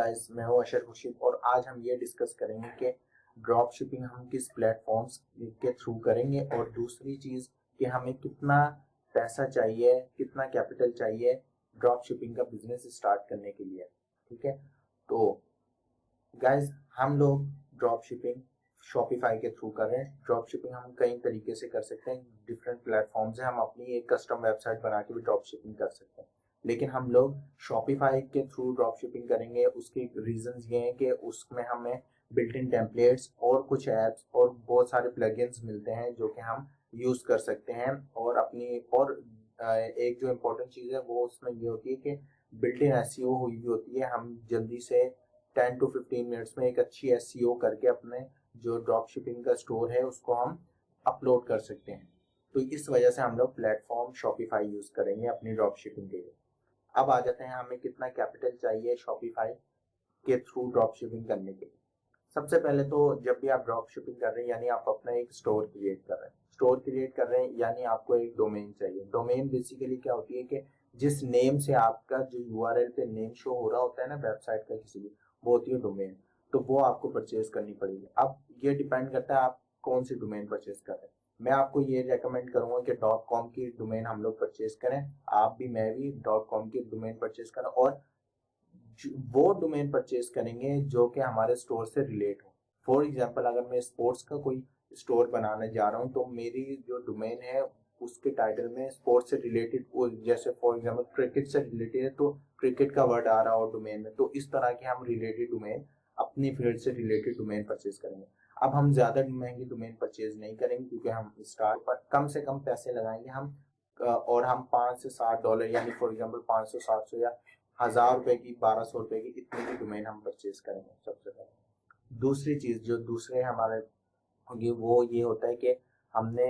Guys, मैं हूं अशर खुर्शीद और आज हम ये डिस्कस करेंगे कि ड्रॉप शिपिंग हम किस प्लेटफॉर्म्स के थ्रू करेंगे और दूसरी चीज़ कि हमें कितना पैसा चाहिए, कितना कैपिटल चाहिए ड्रॉप शिपिंग का बिजनेस स्टार्ट करने के लिए। ठीक है, तो गाइस हम लोग ड्रॉप शिपिंग शॉपिफाई के थ्रू कर रहे हैं। ड्रॉप शिपिंग हम कई तरीके से कर सकते हैं, डिफरेंट प्लेटफॉर्म्स है। हम अपनी एक कस्टम वेबसाइट बना के भी ड्रॉप शिपिंग कर सकते हैं, लेकिन हम लोग शॉपिफाई के थ्रू ड्रॉप शिपिंग करेंगे। उसके रीजंस ये हैं कि उसमें हमें बिल्ट इन टेम्पलेट्स और कुछ ऐप्स और बहुत सारे प्लगइन्स मिलते हैं जो कि हम यूज कर सकते हैं। और अपनी और एक जो इम्पोर्टेंट चीज़ है वो उसमें ये होती है कि बिल्ट इन एसईओ हुई भी होती है। हम जल्दी से 10 to 15 मिनट्स में एक अच्छी एसईओ करके अपने जो ड्रॉप शिपिंग का स्टोर है उसको हम अपलोड कर सकते हैं। तो इस वजह से हम लोग प्लेटफॉर्म शॉपिफाई यूज करेंगे अपनी ड्रॉप शिपिंग के लिए। अब आ जाते हैं हमें कितना कैपिटल चाहिए शॉपिफाई के थ्रू ड्रॉप शिपिंग करने के लिए। सबसे पहले तो जब भी आप ड्रॉप शिपिंग कर रहे हैं यानी आप अपना एक स्टोर क्रिएट कर रहे हैं यानी आपको एक डोमेन चाहिए। डोमेन बेसिकली क्या होती है कि जिस नेम से आपका जो यूआरएल पे नेम शो हो रहा होता है ना वेबसाइट का किसी भी, वो होती है डोमेन। तो वो आपको परचेज करनी पड़ेगी। अब ये डिपेंड करता है आप कौन सी डोमेन परचेज कर रहे हैं। मैं आपको ये रेकमेंड करूंगा कि .com की डोमेन हम लोग परचेज करें। आप भी मैं भी .com की डोमेन परचेज करें और वो डोमेन परचेज करेंगे जो कि हमारे स्टोर से रिलेट हो। फॉर एग्जांपल, अगर मैं स्पोर्ट्स का कोई स्टोर बनाने जा रहा हूँ तो मेरी जो डोमेन है उसके टाइटल में स्पोर्ट्स से रिलेटेड, जैसे फॉर एग्जांपल क्रिकेट से रिलेटेड है तो क्रिकेट का वर्ड आ रहा हो डोमेन में, तो इस तरह की हम रिलेटेड डोमेन, अपनी फील्ड से रिलेटेड डोमेन परचेज करेंगे। अब हम ज्यादा महंगी डोमेन परचेज नहीं करेंगे क्योंकि हम स्टार्ट पर कम से कम पैसे लगाएंगे हम और हम $5 से $7 यानी फॉर एग्जांपल 500 700 या 1000 रुपए की, 1200 रुपए की, इतनी की डोमेन हम परचेज करेंगे सबसे पहले। दूसरी चीज जो दूसरे हमारे होगी वो ये होता है कि हमने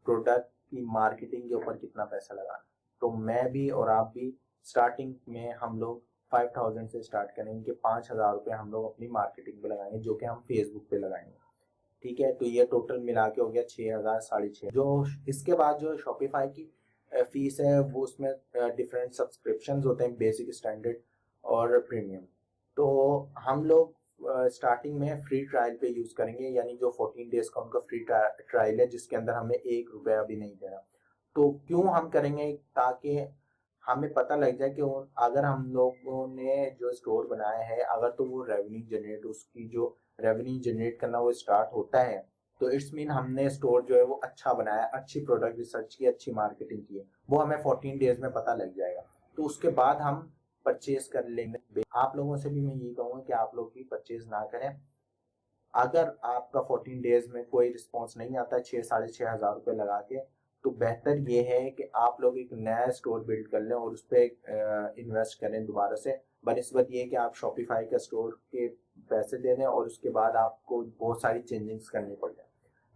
प्रोडक्ट की मार्केटिंग के ऊपर कितना पैसा लगाना। तो मैं भी और आप भी स्टार्टिंग में हम लोग 5000 से स्टार्ट करेंगे कि 5000 रुपये हम लोग अपनी मार्केटिंग पे लगाएंगे जो कि हम फेसबुक पे लगाएंगे। ठीक है, तो ये टोटल मिला के हो गया 6000 6,500। जो इसके बाद जो शॉपिफाई की फीस है वो उसमें डिफरेंट सब्सक्रिप्शंस होते हैं, बेसिक, स्टैंडर्ड और प्रीमियम। तो हम लोग स्टार्टिंग में फ्री ट्रायल पे यूज करेंगे, यानी जो 14 डेज का उनका फ्री ट्रायल है जिसके अंदर हमें ₹1 भी नहीं देना। तो क्यों हम करेंगे? ताकि हमें पता लग जाए कि अगर हम लोगों ने जो स्टोर बनाया है अगर तो वो रेवेन्यू जनरेट करना वो स्टार्ट होता है तो इट्स मीन हमने स्टोर जो है वो अच्छा बनाया, अच्छी प्रोडक्ट रिसर्च की, अच्छी मार्केटिंग की है। वो हमें 14 डेज में पता लग जाएगा, तो उसके बाद हम परचेज कर लेंगे। आप लोगों से भी मैं ये कहूँगा कि आप लोग भी परचेज ना करें। अगर आपका 14 डेज में कोई रिस्पॉन्स नहीं आता है 6,500 रुपये लगा के, तो बेहतर ये है कि आप लोग एक नया स्टोर बिल्ड कर लें और उस पर इन्वेस्ट करें दोबारा से, बनिस्बत ये कि आप शॉपिफाई का स्टोर के पैसे दे दें और उसके बाद आपको बहुत सारी चेंजिंग्स करनी पड़ जाए।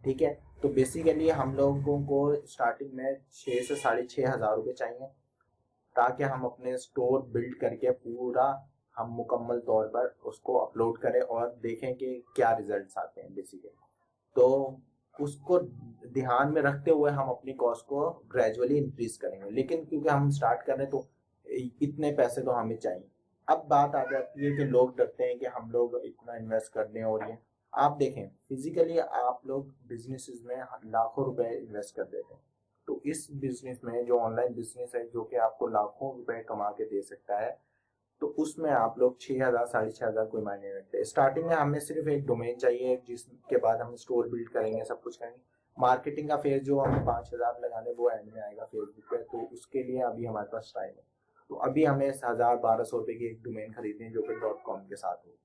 ठीक है, तो बेसिकली हम लोगों को स्टार्टिंग में 6 से 6,500 रुपये चाहिए ताकि हम अपने स्टोर बिल्ड करके पूरा हम मुकम्मल तौर पर उसको अपलोड करें और देखें कि क्या रिजल्ट्स आते हैं बेसिकली। तो उसको ध्यान में रखते हुए हम अपनी कॉस्ट को ग्रेजुअली इंक्रीज करेंगे, लेकिन क्योंकि हम स्टार्ट कर रहे हैं तो इतने पैसे तो हमें चाहिए। अब बात आ जाती है कि लोग डरते हैं कि हम लोग इतना इन्वेस्ट कर दें, और ये आप देखें फिजिकली आप लोग बिजनेसेस में लाखों रुपए इन्वेस्ट कर देते हैं। तो इस बिजनेस में जो ऑनलाइन बिजनेस है जो कि आपको लाखों रुपए कमा के दे सकता है, तो उसमें आप लोग 6,000 6,500 कोई मायने नहीं रखते। स्टार्टिंग में हमें सिर्फ एक डोमेन चाहिए जिसके बाद हम स्टोर बिल्ड करेंगे, सब कुछ करेंगे। मार्केटिंग का फेज जो हमें 5,000 लगाने वो एंड में आएगा फेसबुक पे, तो उसके लिए अभी हमारे पास टाइम है। तो अभी हमें 1,000 1,200 रुपए की एक डोमेन खरीदनी है जो कि .com के साथ हो।